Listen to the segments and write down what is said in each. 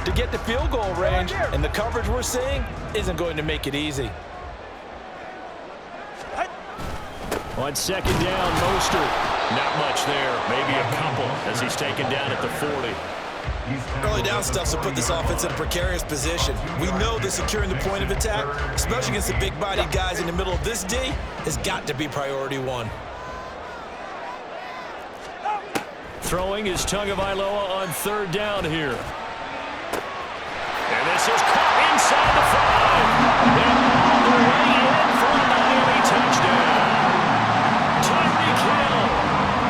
to get to field goal range, and the coverage we're seeing isn't going to make it easy. On second down, Mostert. Not much there, maybe a couple as he's taken down at the 40. Early down stuff to put this offense in a precarious position. We know that securing the point of attack, especially against the big-bodied guys in the middle of this D, has got to be priority one. Throwing is Tagovailoa on third down here. And this is caught inside the 5. And all the way in for a Miami touchdown. Tyreek Hill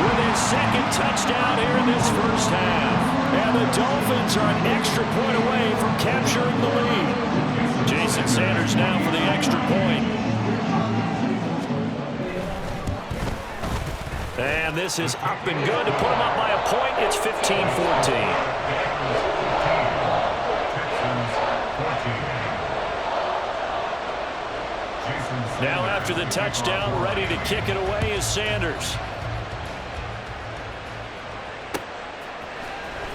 with his second touchdown here in this first half. And the Dolphins are an extra point away from capturing the lead. Jason Sanders now for the extra point. And this is up and good to put them up by a point. It's 15-14. Now after the touchdown, ready to kick it away is Sanders.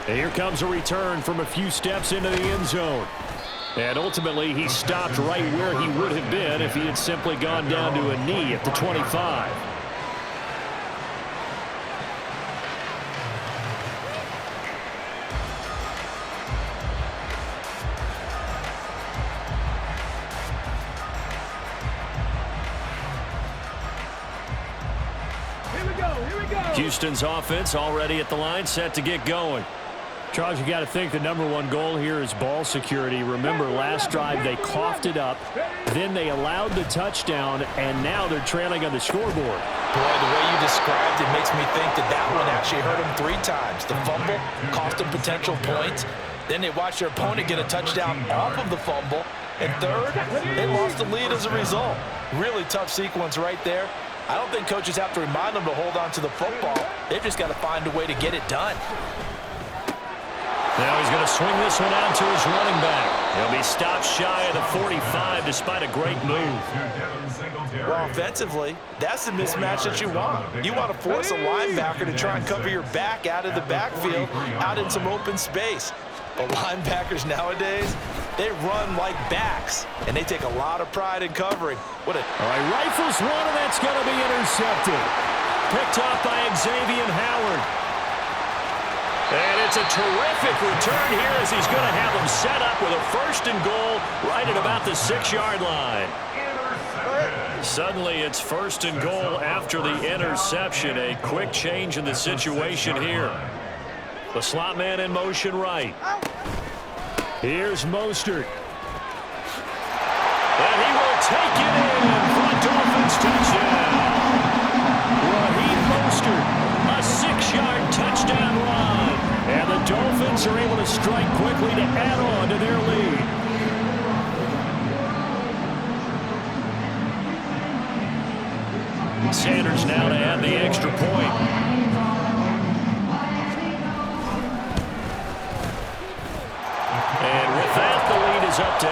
And here comes a return from a few steps into the end zone. And ultimately, he stopped right where he would have been if he had simply gone down to a knee at the 25. Houston's offense already at the line, set to get going. Charles, you got to think the #1 goal here is ball security. Remember, last drive they coughed it up, then they allowed the touchdown, and now they're trailing on the scoreboard. Boy, the way you described it makes me think that one actually hurt them 3 times. The fumble cost them potential points. Then they watched their opponent get a touchdown off of the fumble. And third, they lost the lead as a result. Really tough sequence right there. I don't think coaches have to remind them to hold on to the football. They've just got to find a way to get it done. Now he's going to swing this one out to his running back. He'll be stopped shy of the 45 despite a great move. Well, offensively, that's the mismatch that you want. You want to force a linebacker to try and cover your back out of the backfield, out in some open space. But linebackers nowadays, they run like backs, and they take a lot of pride in covering. All right, rifles one, and that's going to be intercepted. Picked off by Xavier Howard. And it's a terrific return here as he's going to have them set up with a 1st and goal right at about the 6-yard line. Suddenly it's 1st and goal after the interception. A quick change in the situation here. The slot man in motion right. Here's Mostert. And he will take it in for a Dolphins touchdown. Raheem Mostert, a 6-yard touchdown run. And the Dolphins are able to strike quickly to add on to their lead. Sanders now to add the extra point. And with that, the lead is up to 8.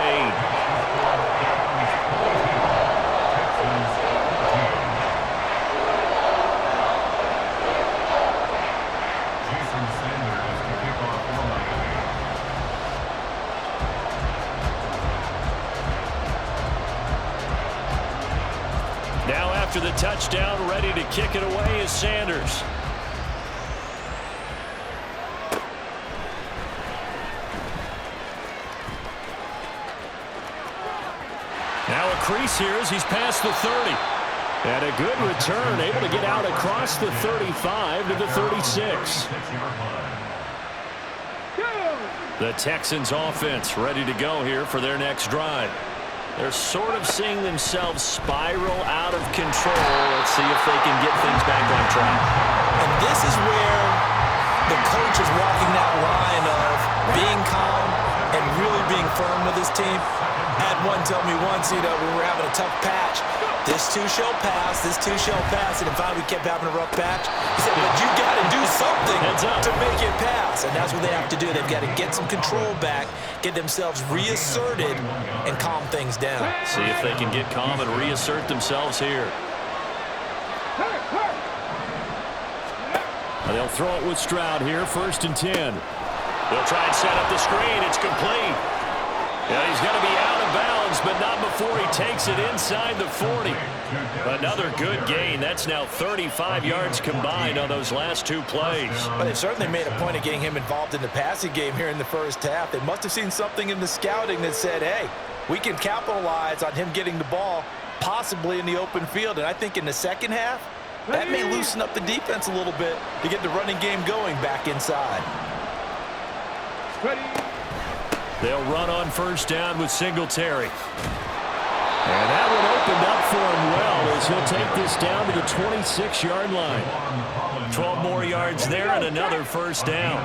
Now after the touchdown, ready to kick it away is Sanders. Now a crease here as he's past the 30. And a good return, able to get out across the 35 to the 36. The Texans offense ready to go here for their next drive. They're sort of seeing themselves spiral out of control. Let's see if they can get things back on track. And this is where the coach is walking that line of being calm and really being firm with his team. I had one tell me once, we were having a tough patch. This too shall pass, this too shall pass. And finally we kept having a rough patch. He said, but you got to do something to make it pass. And that's what they have to do. They've got to get some control back, get themselves reasserted, and calm things down. See if they can get calm and reassert themselves here. They'll throw it with Stroud here, 1st and 10. They'll try and set up the screen. It's complete. Yeah, he's going to be out of bounds, but not before he takes it inside the 40. Another good gain. That's now 35 yards combined on those last two plays. But they've certainly made a point of getting him involved in the passing game here in the first half. They must have seen something in the scouting that said, hey, we can capitalize on him getting the ball possibly in the open field. And I think in the second half, that may loosen up the defense a little bit to get the running game going back inside. They'll run on first down with Singletary. And that one opened up for him well as he'll take this down to the 26-yard line. 12 more yards there and another first down.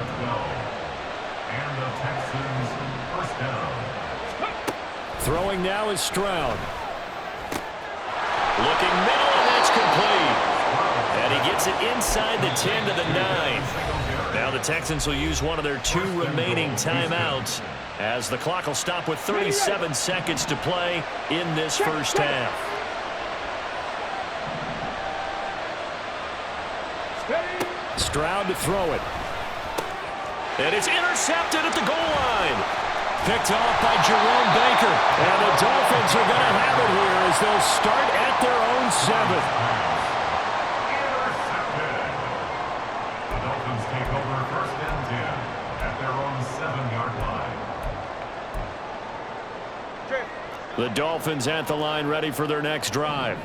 Throwing now is Stroud. Looking middle, and that's complete. And he gets it inside the 10 to the 9. Now the Texans will use one of their 2 remaining timeouts as the clock will stop with 37 seconds to play in this first half. Stroud to throw it. And it's intercepted at the goal line. Picked off by Jerome Baker. And the Dolphins are going to have it here as they'll start at their own 7. The Dolphins take over first and 10 at their own 7-yard line. The Dolphins at the line ready for their next drive.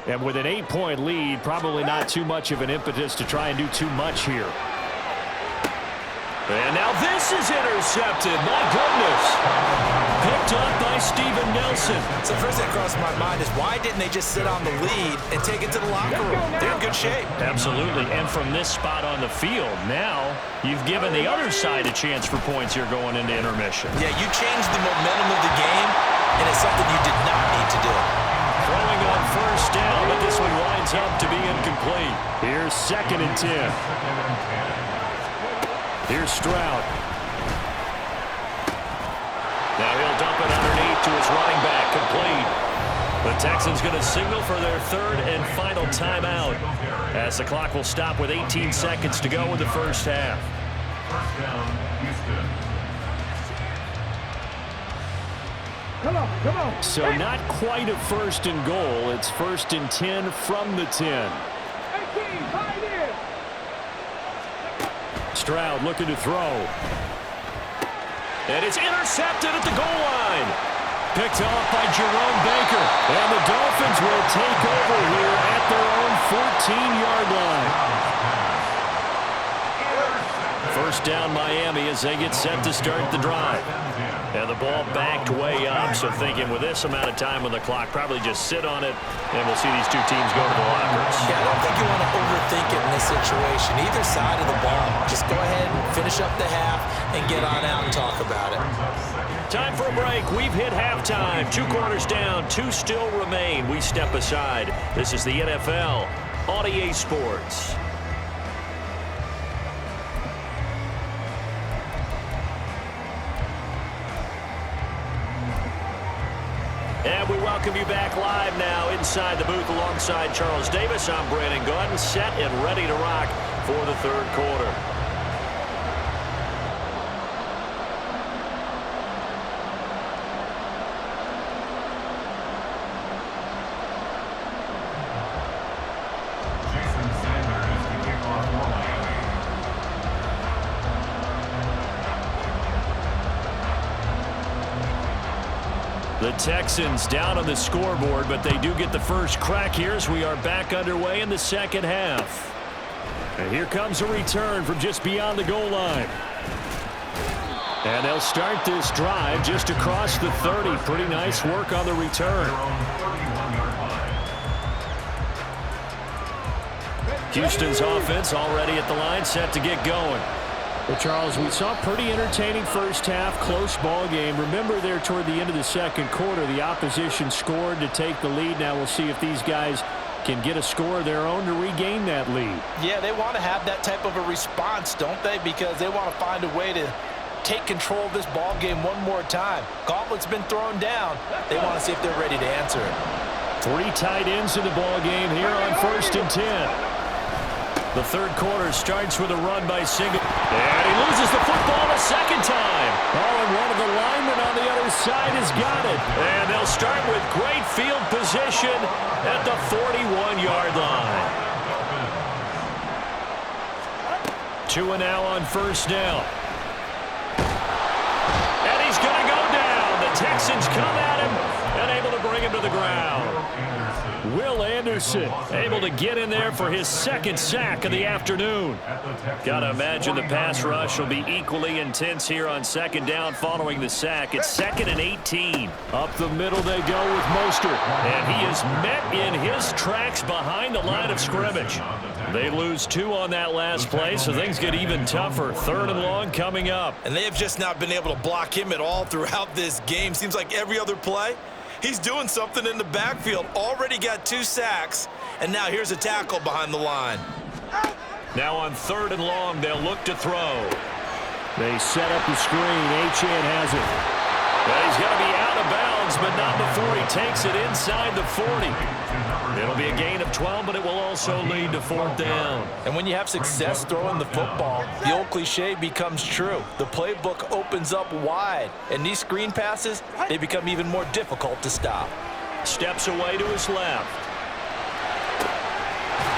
And with an 8-point lead, probably not too much of an impetus to try and do too much here. And now this is intercepted. My goodness. Picked up by Steven Nelson. So first thing that crossed my mind is why didn't they just sit on the lead and take it to the locker room? They're in good shape. Absolutely. And from this spot on the field, now you've given the other side a chance for points here going into intermission. Yeah, you changed the momentum of the game, and it's something you did not need to do. Throwing on first down, but this one winds up to be incomplete. Here's 2nd and 10. Here's Stroud. Now he'll dump it underneath to his running back, complete. The Texans going to signal for their 3rd and final timeout as the clock will stop with 18 seconds to go in the first half. First down, Houston. Come on. So not quite a 1st and goal. It's 1st and 10 from the 10. Stroud looking to throw. And it's intercepted at the goal line. Picked off by Jerome Baker. And the Dolphins will take over here at their own 14-yard line. First down Miami as they get set to start the drive. And the ball backed way up, so thinking with this amount of time on the clock, probably just sit on it, and we'll see these two teams go to the lockers. Yeah, I don't think you want to overthink it in this situation. Either side of the ball, just go ahead and finish up the half and get on out and talk about it. Time for a break. We've hit halftime. 2 quarters down, 2 still remain. We step aside. This is the NFL on EA Sports. And we welcome you back live now inside the booth alongside Charles Davis. I'm Brandon Gordon, set and ready to rock for the 3rd quarter. Jason Sanders to kick off for Miami. The Texans down on the scoreboard, but they do get the first crack here as we are back underway in the second half. And here comes a return from just beyond the goal line. And they'll start this drive just across the 30. Pretty nice work on the return. Houston's offense already at the line, set to get going. Well, Charles, we saw a pretty entertaining first half, close ball game. Remember there toward the end of the second quarter, the opposition scored to take the lead. Now we'll see if these guys can get a score of their own to regain that lead. Yeah, they want to have that type of a response, don't they? Because they want to find a way to take control of this ball game one more time. Gauntlet's been thrown down. They want to see if they're ready to answer it. 3 tight ends in the ball game here on 1st and 10. The third quarter starts with a run by Single. And he loses the football a second time. Oh, and one of the linemen on the other side has got it. And they'll start with great field position at the 41-yard line. 2 now on first down. And he's going to go down. The Texans come at him and able to bring him to the ground. Will Anderson able to get in there for his second sack of the afternoon. Got to imagine the pass rush will be equally intense here on second down following the sack. It's 2nd and 18. Up the middle they go with Mostert. And he is met in his tracks behind the line of scrimmage. They lose 2 on that last play, so things get even tougher. 3rd and long coming up. And they have just not been able to block him at all throughout this game. Seems like every other play, he's doing something in the backfield. Already got 2 sacks, and now here's a tackle behind the line. Now on 3rd and long, they'll look to throw. They set up the screen. Achane has it. Well, he's going to be out of bounds, but not before he takes it inside the 40. It'll be a gain of 12, but it will also lead to 4th down. And when you have success throwing the football, the old cliche becomes true. The playbook opens up wide, and these screen passes, they become even more difficult to stop. Steps away to his left.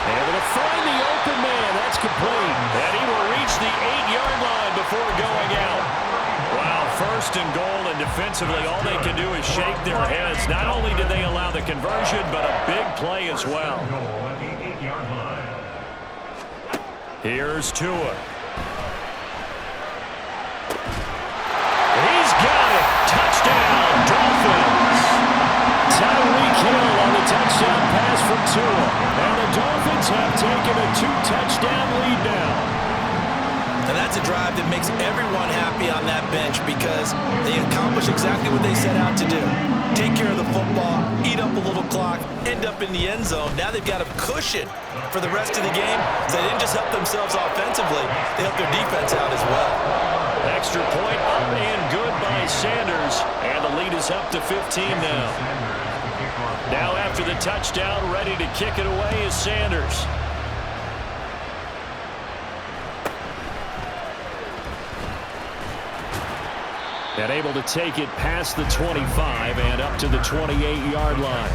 Able to find the open man. That's complete. And he will reach the 8-yard line before going out. Wow, 1st and goal, and defensively all they can do is shake their heads. Not only did they allow the conversion, but a big play as well. Here's Tua. He's got it. Touchdown, Dolphins. Tyreek Hill on the touchdown pass from Tua. And the Dolphins have taken a 2-touchdown lead now. And that's a drive that makes everyone happy on that bench because they accomplish exactly what they set out to do. Take care of the football, eat up a little clock, end up in the end zone. Now they've got a cushion for the rest of the game. So they didn't just help themselves offensively, they helped their defense out as well. Extra point up and good by Sanders. And the lead is up to 15 now. Now after the touchdown, ready to kick it away is Sanders. And able to take it past the 25 and up to the 28-yard line.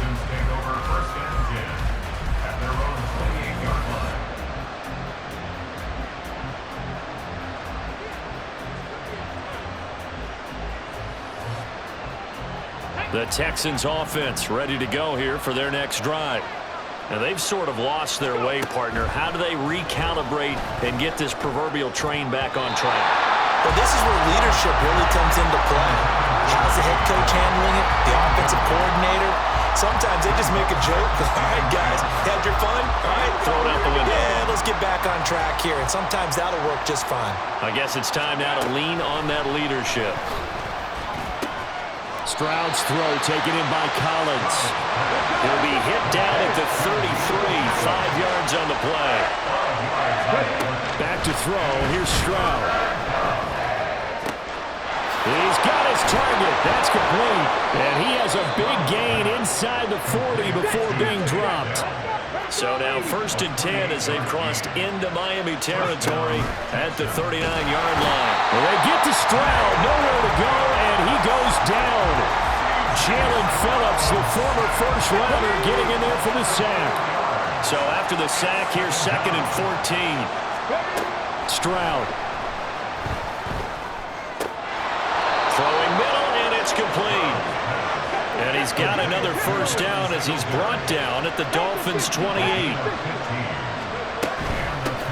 The Texans offense ready to go here for their next drive. Now they've sort of lost their way, partner. How do they recalibrate and get this proverbial train back on track? Well, this is where leadership really comes into play. How's the head coach handling it? The offensive coordinator? Sometimes they just make a joke. All right, guys, had your fun? All right, throw it out the window. Yeah, let's get back on track here. And sometimes that'll work just fine. I guess it's time now to lean on that leadership. Stroud's throw taken in by Collins. He'll be hit down at the 33, 5 yards on the play. Back to throw. Here's Stroud. He's got his target. That's complete. And he has a big gain inside the 40 before being dropped. So now 1st and 10 as they've crossed into Miami territory at the 39-yard line. Well, they get to Stroud, nowhere to go, and he goes down. Jalen Phillips, the former first-rounder, getting in there for the sack. So after the sack, here's 2nd and 14. Stroud. Throwing middle, and it's complete. And he's got another 1st down as he's brought down at the Dolphins' 28.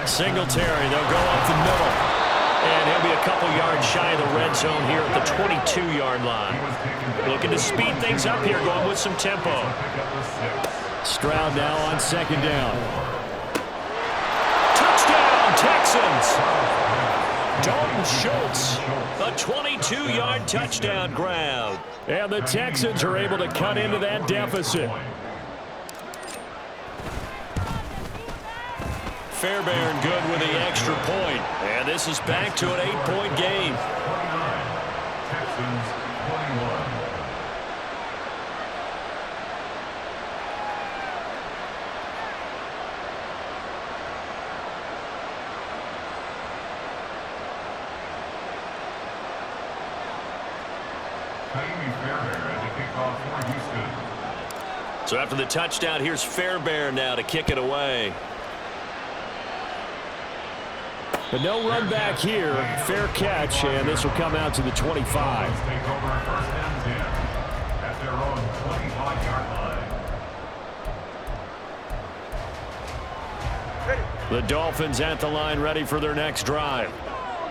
Singletary, they'll go up the middle. And he'll be a couple yards shy of the red zone here at the 22-yard line. Looking to speed things up here, going with some tempo. Stroud now on 2nd down. Touchdown, Texans! Dalton Schultz, a 22-yard touchdown grab. And the Texans are able to cut into that deficit. Fairbairn good with the extra point. And this is back to an 8-point game. Texans 21. So after the touchdown, here's Fairbairn now to kick it away. But no run back here. Fair catch, and this will come out to the 25. Take over first and 10 at their own 25-yard line. The Dolphins at the line, ready for their next drive.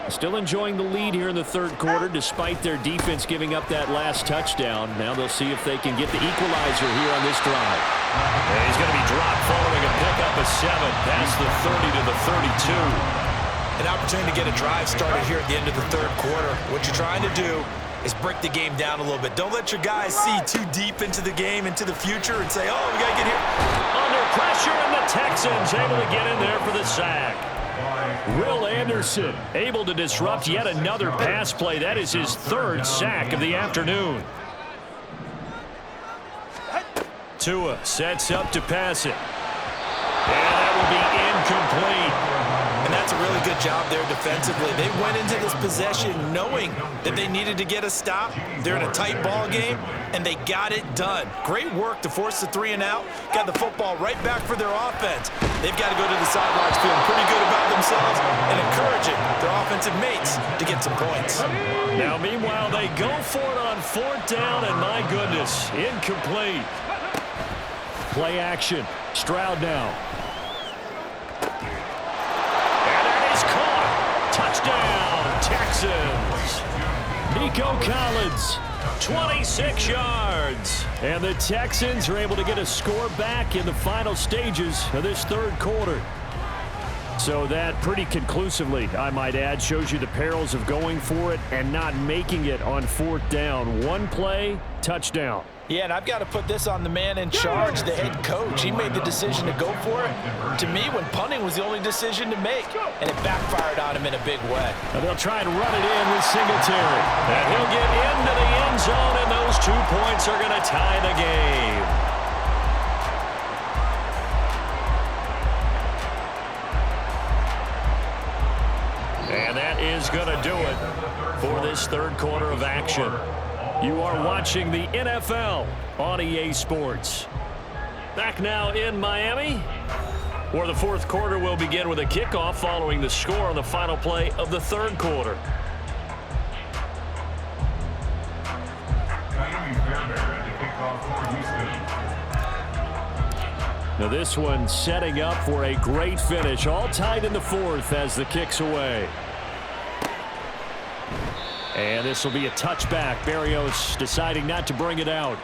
Still enjoying the lead here in the third quarter, despite their defense giving up that last touchdown. Now they'll see if they can get the equalizer here on this drive. And he's going to be dropped following a pickup of 7 past the 30 to the 32. An opportunity to get a drive started here at the end of the third quarter. What you're trying to do is break the game down a little bit. Don't let your guys see too deep into the game, into the future, and say, oh, we got to get here. Under pressure, and the Texans able to get in there for the sack. Will Anderson able to disrupt yet another pass play. That is his third sack of the afternoon. Tua sets up to pass it. And that will be incomplete. And that's a really good job there defensively. They went into this possession knowing that they needed to get a stop. They're in a tight ball game, and they got it done. Great work to force the 3 and out. Got the football right back for their offense. They've got to go to the sidelines feeling pretty good about themselves and encouraging their offensive mates to get some points. Now, meanwhile, they go for it on 4th down, and my goodness, incomplete. Play action. Stroud now. Touchdown, Texans. Nico Collins, 26 yards. And the Texans are able to get a score back in the final stages of this third quarter. So that pretty conclusively, I might add, shows you the perils of going for it and not making it on 4th down. One play, touchdown. Yeah, and I've got to put this on the man in charge, the head coach. He made the decision to go for it. To me, when punting was the only decision to make, and it backfired on him in a big way. And they'll try and run it in with Singletary. And he'll get into the end zone, and those 2 points are going to tie the game. And that is going to do it for this third quarter of action. You are watching the NFL on EA Sports. Back now in Miami, where the fourth quarter will begin with a kickoff following the score on the final play of the third quarter. Now this one setting up for a great finish. All tied in the fourth as the kick's away. And this will be a touchback. Barrios deciding not to bring it out.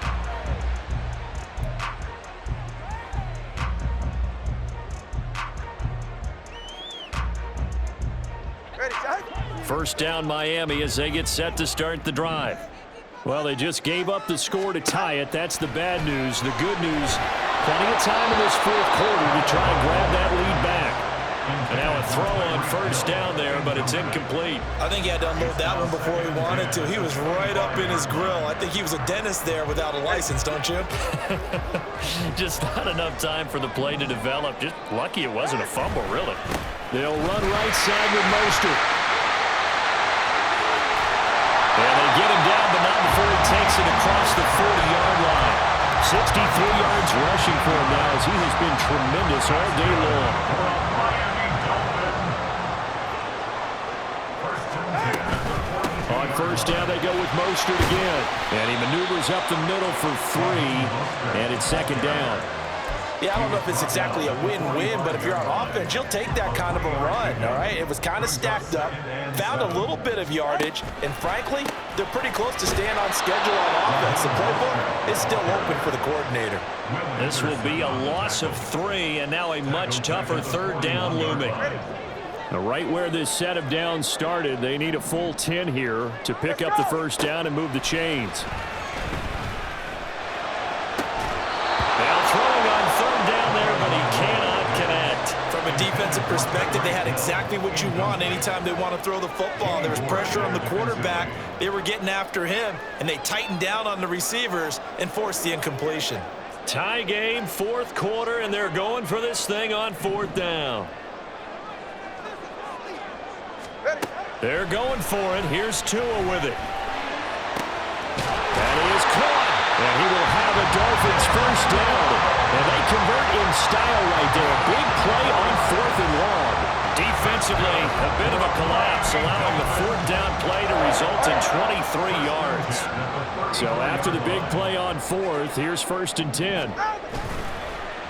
First down Miami as they get set to start the drive. Well, they just gave up the score to tie it. That's the bad news. The good news, plenty of time in this fourth quarter to try and grab that lead back. And now a throw on first down there, but it's incomplete. I think he had to unload that one before he wanted to. He was right up in his grill. I think he was a dentist there without a license, don't you? Just not enough time for the play to develop. Just lucky it wasn't a fumble, really. They'll run right side with Mostert. And they get him down, but not before he takes it across the 40-yard line. 63 yards rushing for him now as he has been tremendous all day long. On first down, they go with Mostert again. And he maneuvers up the middle for 3, and it's second down. Yeah, I don't know if it's exactly a win-win, but if you're on offense, you'll take that kind of a run, all right? It was kind of stacked up, found a little bit of yardage, and frankly, they're pretty close to staying on schedule on offense. The playbook is still open for the coordinator. This will be a loss of 3, and now a much tougher third down looming. Now, right where this set of downs started, they need a full 10 here to pick up the first down and move the chains. From a defensive perspective, they had exactly what you want anytime they want to throw the football. There was pressure on the quarterback. They were getting after him, and they tightened down on the receivers and forced the incompletion. Tie game, fourth quarter, and they're going for this thing on fourth down. They're going for it. Here's Tua with it. first down. And they convert in style right there. Big play on 4th and long. Defensively, a bit of a collapse, allowing the 4th down play to result in 23 yards. So after the big play on 4th, here's 1st and 10.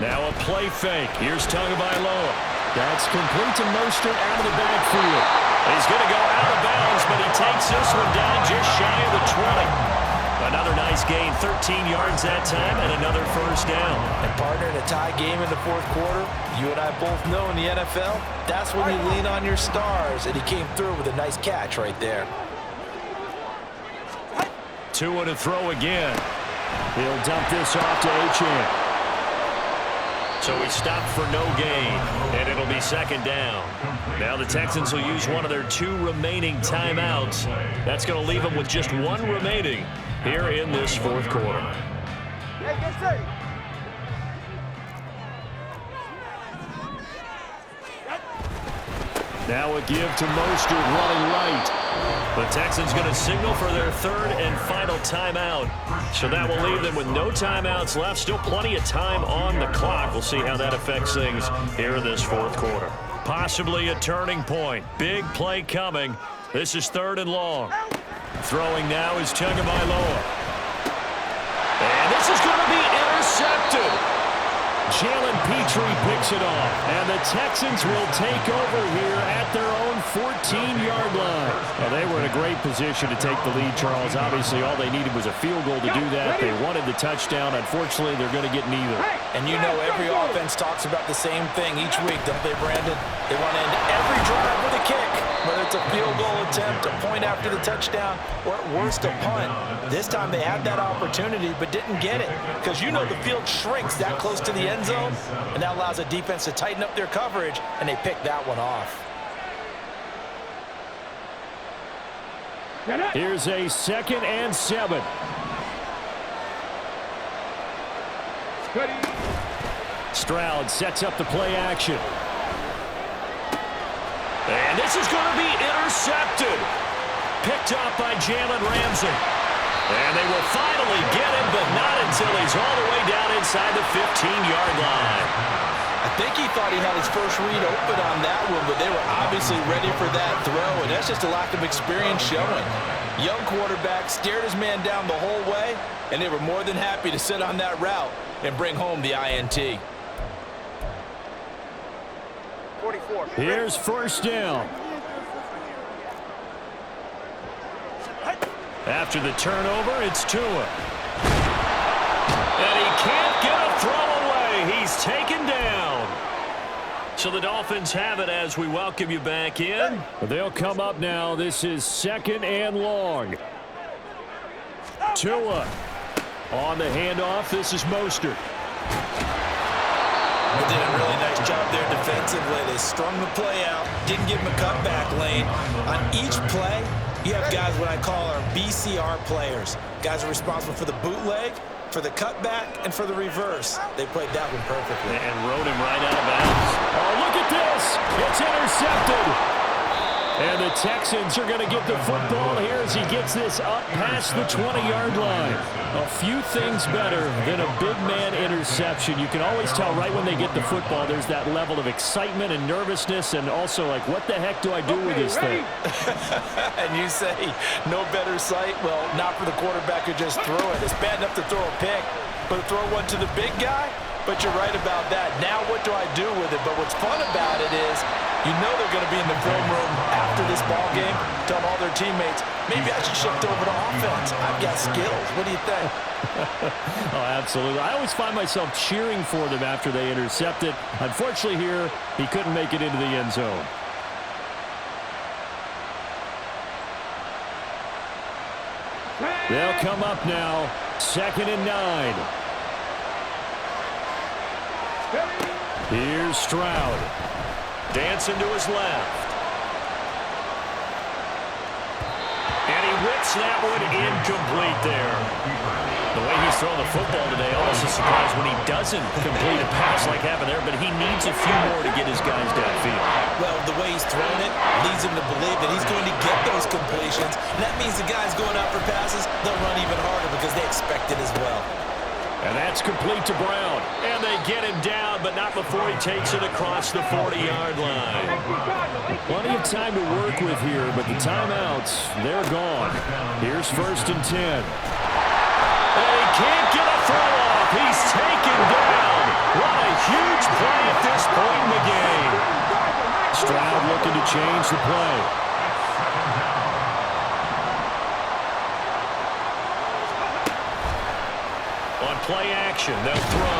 Now a play fake. Here's Tagovailoa. That's complete to Mostert out of the backfield. He's going to go out of bounds, but he takes this one down just shy of the 20. Another nice gain, 13 yards that time, and another first down. And partner, in a tie game in the 4th quarter, you and I both know in the NFL, that's when you lean on your stars, and he came through with a nice catch right there. Tua to throw again. He'll dump this off to Achane. So he stopped for no gain, and it'll be 2nd down. Now the Texans will use one of their 2 remaining timeouts. That's going to leave them with just 1 remaining here in this 4th quarter. Now a give to Mostert running right. The Texans going to signal for their 3rd and final timeout. So that will leave them with no timeouts left. Still plenty of time on the clock. We'll see how that affects things here in this 4th quarter. Possibly a turning point. Big play coming. This is 3rd and long. Throwing now is Tagovailoa. And this is going to be intercepted. Jalen Petrie picks it off, and the Texans will take over here at their own 14-yard line. Well, they were in a great position to take the lead, Charles. Obviously, all they needed was a field goal to do that. They wanted the touchdown. Unfortunately, they're going to get neither. And you know every offense talks about the same thing each week, don't they, Brandon? They want to end every drive with a kick, whether it's a field goal attempt, a point after the touchdown, or at worst, a punt. This time they had that opportunity but didn't get it, because you know the field shrinks that close to the end zone, and that allows the defense to tighten up their coverage, and they pick that one off. Here's a 2nd and 7. Stroud sets up the play action. And this is going to be intercepted. Picked up by Jalen Ramsey. And they will finally get him, but not until he's all the way down inside the 15-yard line. I think he thought he had his first read open on that one, but they were obviously ready for that throw, and that's just a lack of experience showing. Young quarterback stared his man down the whole way, and they were more than happy to sit on that route and bring home the INT. 44. Here's 1st down. After the turnover, it's Tua. And he can't get a throw away. He's taken down. So the Dolphins have it as we welcome you back in. They'll come up now. This is 2nd and long. Tua on the handoff. This is Mostert. They did a really nice job there defensively. They strung the play out, didn't give him a cutback lane. On each play, you have guys what I call our BCR players. Guys are responsible for the bootleg, for the cutback, and for the reverse. They played that one perfectly. And rode him right out of bounds. Oh, look at this. It's intercepted. And the Texans are going to get the football here as he gets this up past the 20-yard line. A few things better than a big man interception. You can always tell right when they get the football, there's that level of excitement and nervousness, and also like, what the heck do I do with this thing? And you say, no better sight? Well, not for the quarterback who just threw it. It's bad enough to throw a pick, but throw one to the big guy? But you're right about that. Now what do I do with it? But what's fun about it is you know they're going to be in the film room after this ball game, telling all their teammates, maybe I should shift over to offense. I've got skills. What do you think? Oh, absolutely. I always find myself cheering for them after they intercept it. Unfortunately here, he couldn't make it into the end zone. They'll come up now, 2nd and 9. Here's Stroud. Dancing to his left. And he whips that one incomplete there. The way he's throwing the football today, almost a surprise when he doesn't complete a pass like happened there, but he needs a few more to get his guys downfield. Well, the way he's throwing it leads him to believe that he's going to get those completions. And that means the guys going out for passes, they'll run even harder because they expect it as well. And that's complete to Brown. And they get him down, but not before he takes it across the 40-yard line. Plenty of time to work with here, but the timeouts, they're gone. Here's 1st and 10. And he can't get a throw off. He's taken down. What a huge play at this point in the game. Stroud looking to change the play. On play action, they'll throw.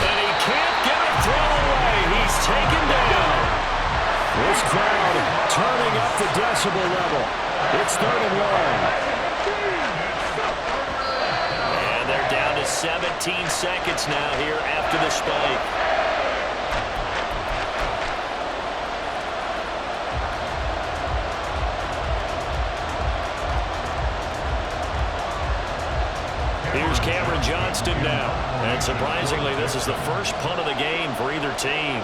And he can't get a throw away. He's taken down. This crowd turning up the decibel level. It's 3rd and 1. And they're down to 17 seconds now here after the spike. Here's Cameron Johnston now. And surprisingly, this is the first punt of the game for either team.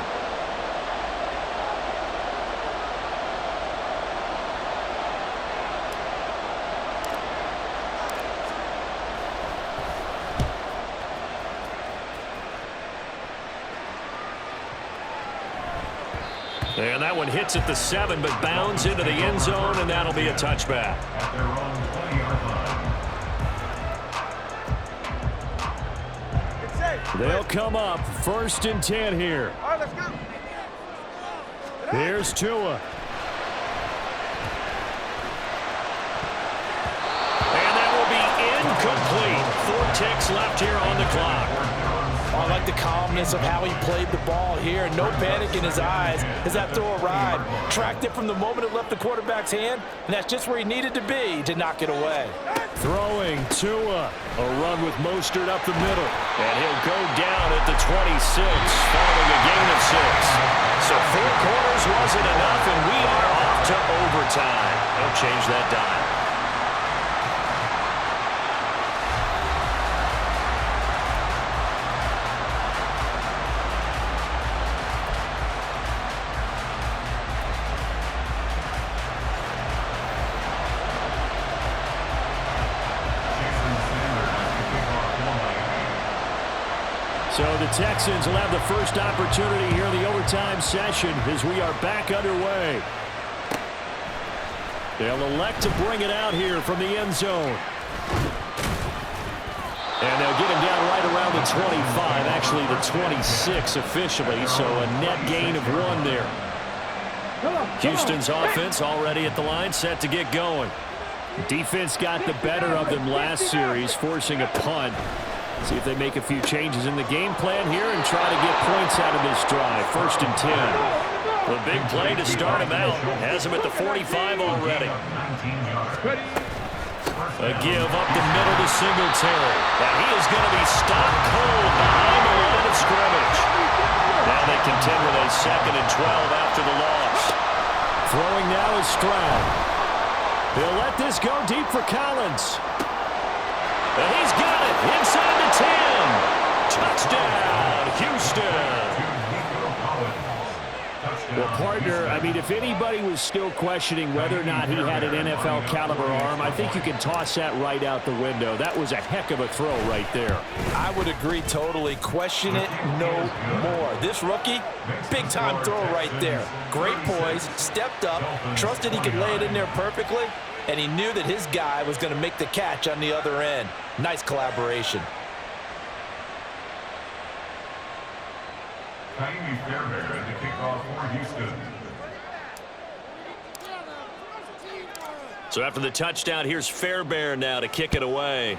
And that one hits at the 7, but bounds into the end zone, and that'll be a touchback. At their own 20-yard line. They'll come up 1st and 10 here. All right, let's go. Here's Tua. And that will be incomplete. 4 ticks left here on the clock. I like the calmness of how he played the ball here. No panic in his eyes as that throw arrived. Tracked it from the moment it left the quarterback's hand, and that's just where he needed to be to knock it away. Throwing Tua. A run with Mostert up the middle. And he'll go down at the 26, following a gain of 6. So 4 quarters wasn't enough, and we are off to overtime. Don't change that dime. So the Texans will have the first opportunity here in the overtime session as we are back underway. They'll elect to bring it out here from the end zone. And they'll get him down right around the 25, actually the 26 officially, so a net gain of 1 there. Houston's offense already at the line, set to get going. Defense got the better of them last series, forcing a punt. See if they make a few changes in the game plan here and try to get points out of this drive. 1st and 10. The big play to start him out. Has him at the 45 already. A give up the middle to Singletary. And he is going to be stopped cold behind the line of scrimmage. Now they contend with a 2nd and 12 after the loss. Throwing now is Stroud. They'll let this go deep for Collins. And he's got it inside the 10. Touchdown, Houston. Well, partner, I mean, if anybody was still questioning whether or not he had an NFL caliber arm, I think you can toss that right out the window. That was a heck of a throw right there. I would agree totally. Question it no more. This rookie, big-time throw right there. Great poise, stepped up, trusted he could lay it in there perfectly, and he knew that his guy was going to make the catch on the other end. Nice collaboration. Kaimi Fairbairn at the kickoff for Houston. So after the touchdown, here's Fairbairn now to kick it away.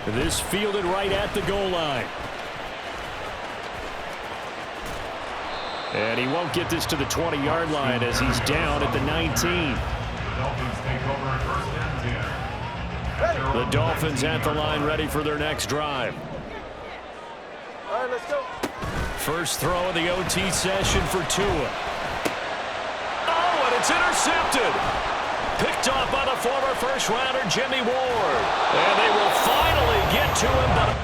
This fielded right at the goal line. And he won't get this to the 20-yard line as he's down at the 19. The Dolphins take over at 1st and 10. The Dolphins at the line ready for their next drive. All right, let's go. First throw of the OT session for Tua. Oh, and it's intercepted. Picked off by the former first-rounder Jimmy Ward. And they will finally get to him, but